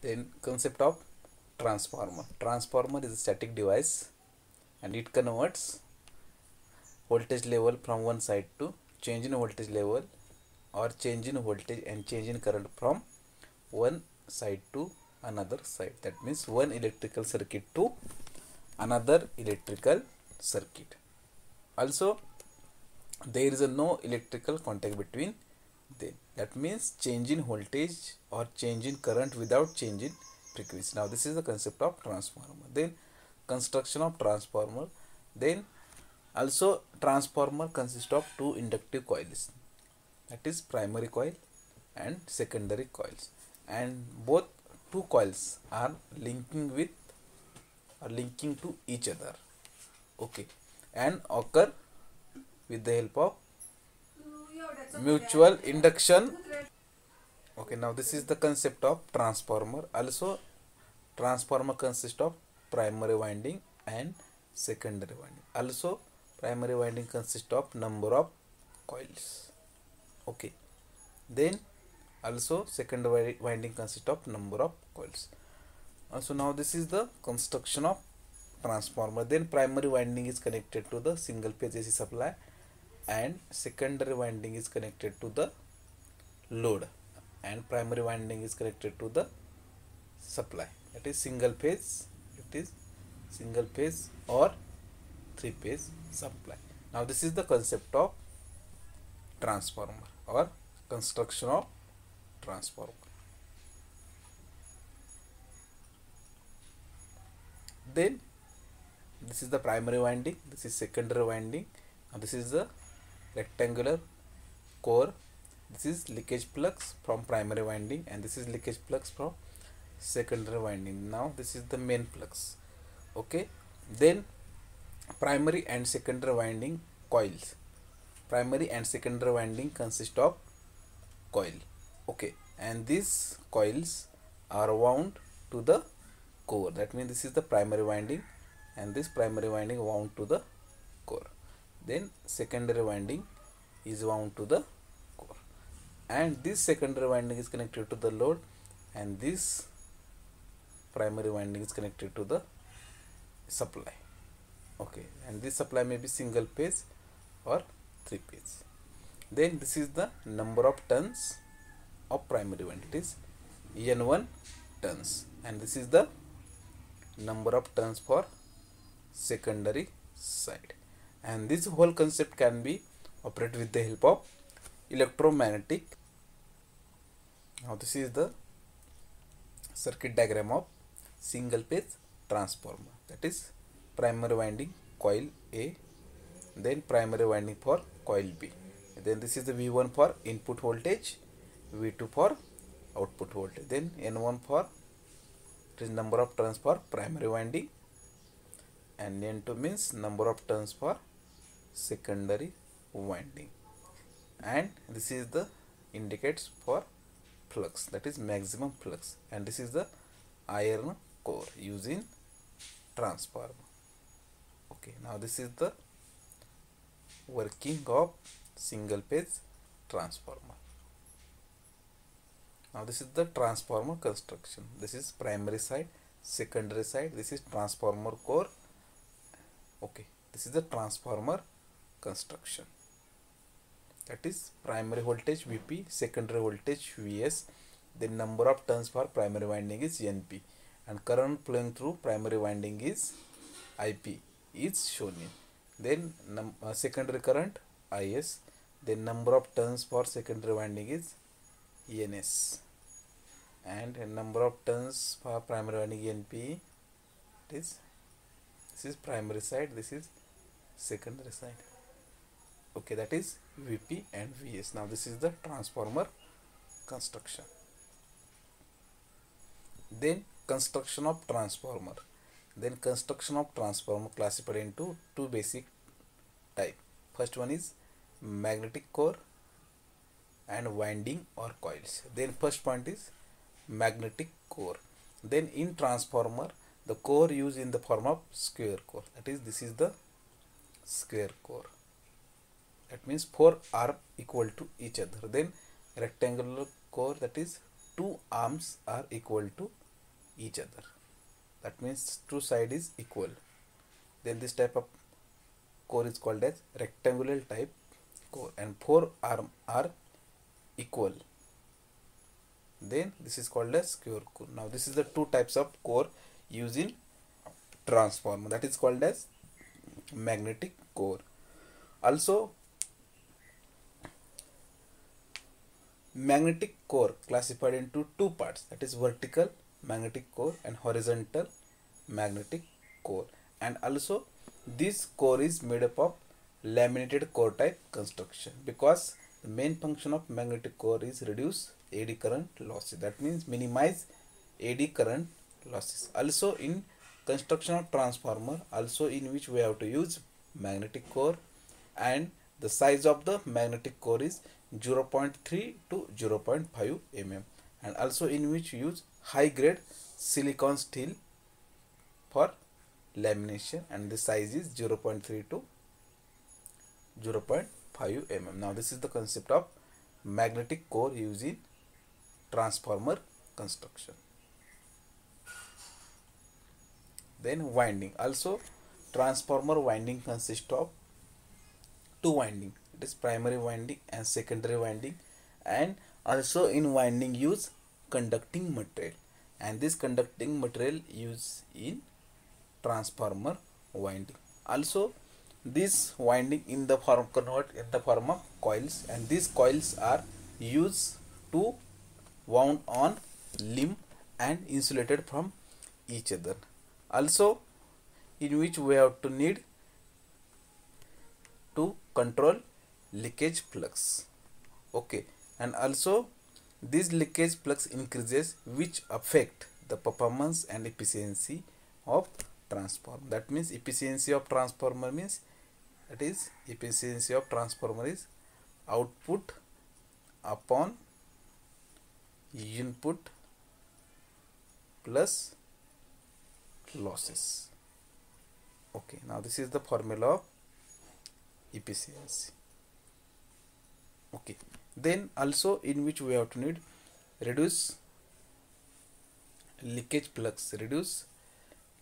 Then concept of transformer. Transformer is a static device and it converts voltage level from one side to change in voltage level or change in voltage and change in current from one side to another side. That means one electrical circuit to another electrical circuit. Also, there is a no electrical contact between them. That means change in voltage or change in current without change in frequency. Now this is the concept of transformer. Then construction of transformer. Then also transformer consists of two inductive coils, that is primary coil and secondary coils, and both two coils are linking to each other. Okay, and occur with the help of mutual induction. Okay, now this is the concept of transformer. Also, transformer consists of primary winding and secondary winding. Also, primary winding consists of number of coils. Okay, then also secondary winding consists of number of coils. Also, now this is the construction of transformer. Then primary winding is connected to the single phase AC supply and secondary winding is connected to the load and primary winding is connected to the supply. It is single phase or three phase supply. Now this is the concept of transformer or construction of transformer. Then this is the primary winding, this is secondary winding. Now this is the rectangular core, this is leakage flux from primary winding and this is leakage flux from secondary winding. Now this is the main flux. Okay, then primary and secondary winding coils. Primary and secondary winding consist of coil. Okay, and these coils are wound to the core. That means this is the primary winding and this primary winding wound to the core. Then secondary winding is wound to the core and this secondary winding is connected to the load and this primary winding is connected to the supply. Okay, and this supply may be single phase or three phase. Then this is the number of turns of primary winding, it is N1 turns, and this is the number of turns for secondary side. And this whole concept can be operated with the help of electromagnetic. Now this is the circuit diagram of single phase transformer, that is primary winding coil A, then primary winding for coil B, then this is the V1 for input voltage, V2 for output voltage, then N1 for it is number of turns for primary winding and N2 means number of turns for secondary winding, and this is the indicates for flux, that is maximum flux, and this is the iron core used in transformer. Okay, now this is the working of single phase transformer. Now this is the transformer construction. This is primary side, secondary side, this is transformer core. Okay, this is the transformer construction, that is primary voltage Vp, secondary voltage Vs, the number of turns for primary winding is Np, and current flowing through primary winding is Ip is shown in. Then secondary current Is, the number of turns for secondary winding is Ns, and number of turns for primary winding Np. This is primary side, this is secondary side. Okay, that is Vp and Vs. Now this is the transformer construction. Then construction of transformer. Then construction of transformer classified into two basic type. First one is magnetic core and winding or coils. Then first point is magnetic core. Then in transformer the core used in the form of square core, that is this is the square core, that means four are equal to each other. Then rectangular core, that is two arms are equal to each other. That means two side is equal. Then this type of core is called as rectangular type core, and four arm are equal. Then this is called as square core. Now this is the two types of core used in transformer, that is called as magnetic core. Also, magnetic core classified into two parts, that is vertical magnetic core and horizontal magnetic core. And also this core is made up of laminated core type construction, because the main function of magnetic core is reduce eddy current losses, that means minimize eddy current losses. Also in construction of transformer, also in which we have to use magnetic core, and the size of the magnetic core is 0.3 to 0.5 mm, and also in which use high grade silicon steel for lamination, and the size is 0.3 to 0.5 mm. Now this is the concept of magnetic core used in transformer construction. Then winding. Also transformer winding consists of two winding, it is primary winding and secondary winding, and also in winding use conducting material, and this conducting material used in transformer winding. Also this winding in the form convert in the form of coils, and these coils are used to wound on limb and insulated from each other. Also in which we have to need to control leakage flux. Okay, and also this leakage flux increases which affect the performance and efficiency of transformer. That means efficiency of transformer means, that is efficiency of transformer is output upon input plus losses. Okay, now this is the formula of efficiency. Okay, then also in which we have to need reduce leakage flux. Reduce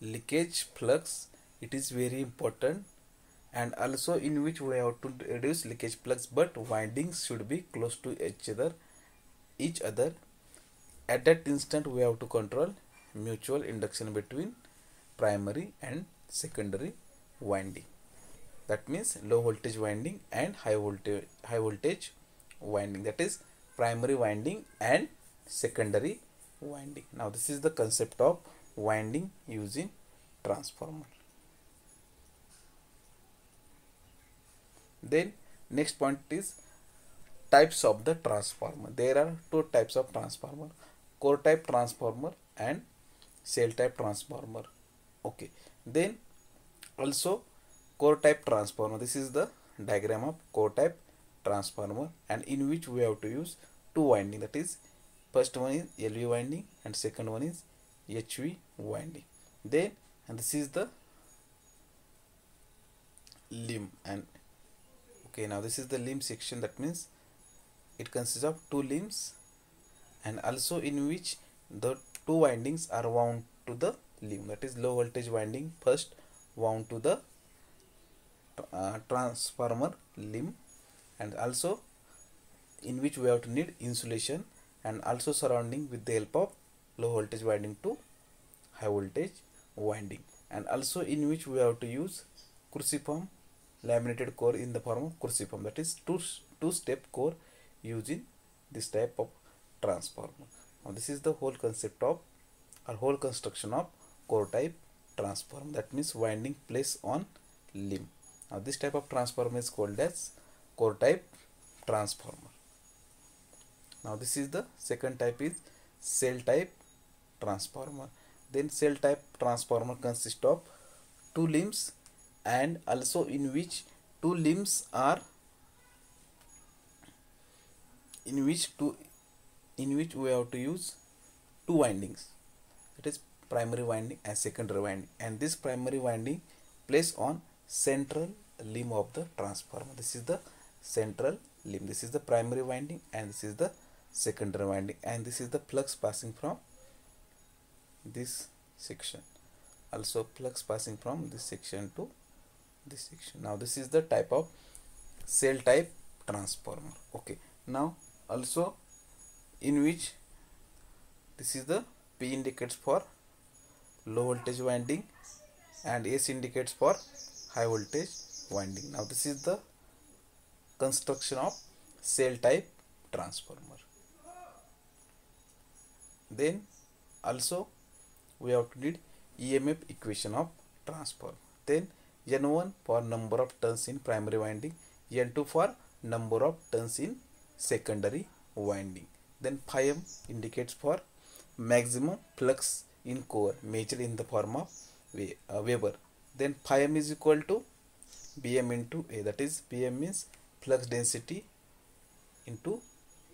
leakage flux, it is very important, and also in which we have to reduce leakage flux, but windings should be close to each other. At that instant we have to control mutual induction between primary and secondary winding, that means low voltage winding and high voltage winding, that is primary winding and secondary winding. Now this is the concept of winding using transformer. Then next point is types of the transformer. There are two types of transformer, core type transformer and cell type transformer. Okay, then also core type transformer, this is the diagram of core type transformer, and in which we have to use two winding, that is first one is LV winding and second one is HV winding. Then and this is the limb, and okay, now this is the limb section, that means it consists of two limbs, and also in which the two windings are wound to the limb, that is low voltage winding first wound to the transformer limb, and also in which we have to need insulation and also surrounding with the help of low voltage winding to high voltage winding, and also in which we have to use cruciform laminated core in the form of cruciform, that is two-step core using this type of transformer. Now this is the whole concept of or whole construction of core type transformer, that means winding placed on limb. Now this type of transformer is called as core type transformer. Now this is the second type is cell type transformer. Then cell type transformer consists of two limbs, and also in which two limbs are in which we have to use two windings, that is primary winding and secondary winding, and this primary winding placed on central limb of the transformer. This is the central limb, this is the primary winding and this is the secondary winding, and this is the flux passing from this section, also flux passing from this section to this section. Now this is the type of cell type transformer. Okay, now also in which this is the P indicates for low voltage winding and S indicates for high voltage winding. Now this is the construction of cell type transformer. Then also we have to need EMF equation of transformer. Then N1 for number of turns in primary winding, N2 for number of turns in secondary winding. Then phi m indicates for maximum flux in core measured in the form of Weber. Then phi m is equal to Bm into A, that is Bm means flux density into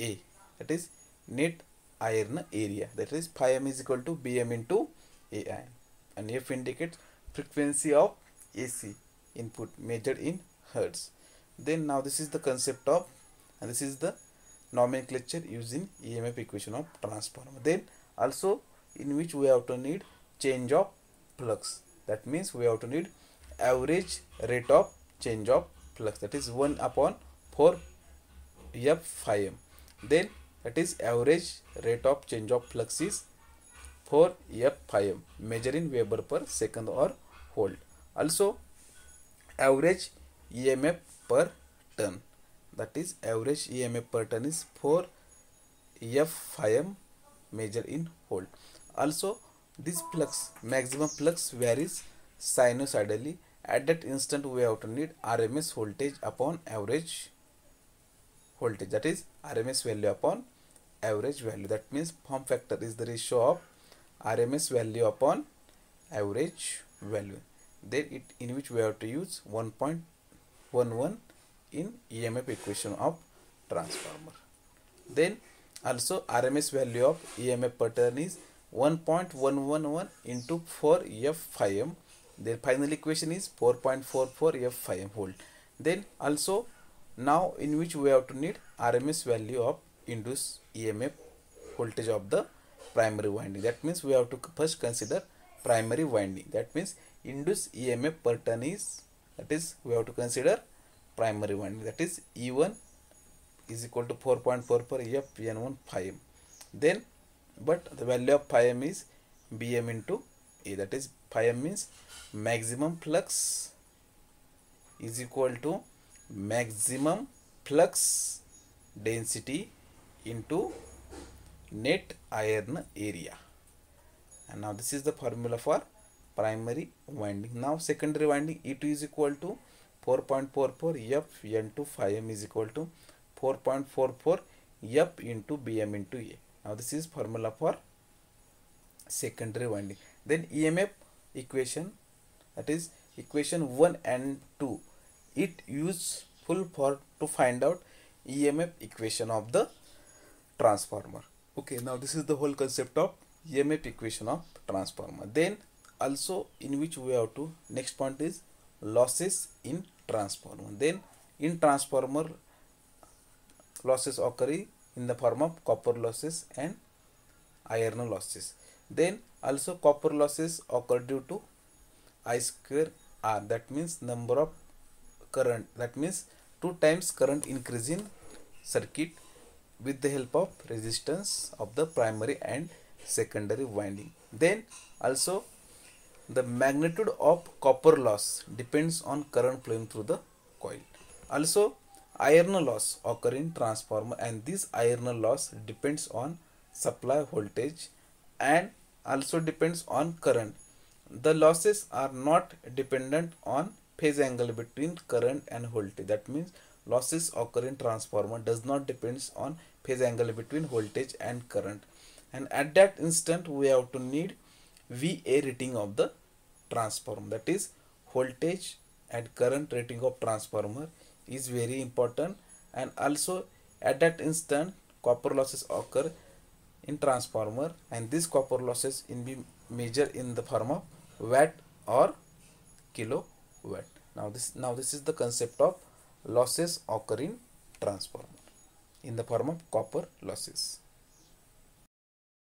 A, that is net iron area, that is phi m is equal to Bm into A, and F indicates frequency of AC input measured in hertz. Then now this is the concept of, and this is the nomenclature using EMF equation of transformer. Then also in which we have to need change of flux, that means we have to need average rate of change of flux, that is 1 upon 4 F phi m. Then that is average rate of change of flux is 4 F phi m measured in Weber per second or volt. Also average EMF per turn, that is average EMF per turn is 4 F phi m measured in volt. Also this flux, maximum flux varies sinusoidally. At that instant we have to need RMS voltage upon average voltage, that is RMS value upon average value, that means form factor is the ratio of RMS value upon average value. Then it in which we have to use 1.11 in EMF equation of transformer. Then also RMS value of EMF per turn is 1.111 into 4 F phi m. Their final equation is 4.44 F phi m volt. Then also now in which we have to need RMS value of induced EMF voltage of the primary winding, that means we have to first consider primary winding, that means induced EMF per turn is, that is we have to consider primary winding, that is E1 is equal to 4.44 F N1 phi m. Then but the value of phi m is Bm into A, that is phi m means maximum flux is equal to maximum flux density into net iron area. And now this is the formula for primary winding. Now secondary winding, E2 is equal to 4.44 F N2 phi m is equal to 4.44 F into Bm into A. Now this is formula for secondary winding. Then EMF equation, that is equation 1 and 2, it useful for to find out EMF equation of the transformer. Okay, now this is the whole concept of EMF equation of transformer. Then also in which we have to, next point is losses in transformer. Then in transformer losses occur in the form of copper losses and iron losses. Then also copper losses occur due to I square R, that means number of current, that means 2 times current increase in circuit with the help of resistance of the primary and secondary winding. Then also the magnitude of copper loss depends on current flowing through the coil. Also iron loss occur in transformer, and this iron loss depends on supply voltage and also depends on current. The losses are not dependent on phase angle between current and voltage, that means losses occur in transformer does not depends on phase angle between voltage and current. And at that instant we have to need VA rating of the transformer, that is voltage and current rating of transformer is very important. And also at that instant copper losses occur in transformer, and this copper losses in be measured in the form of watt or kilowatt. Now this is the concept of losses occur in transformer in the form of copper losses.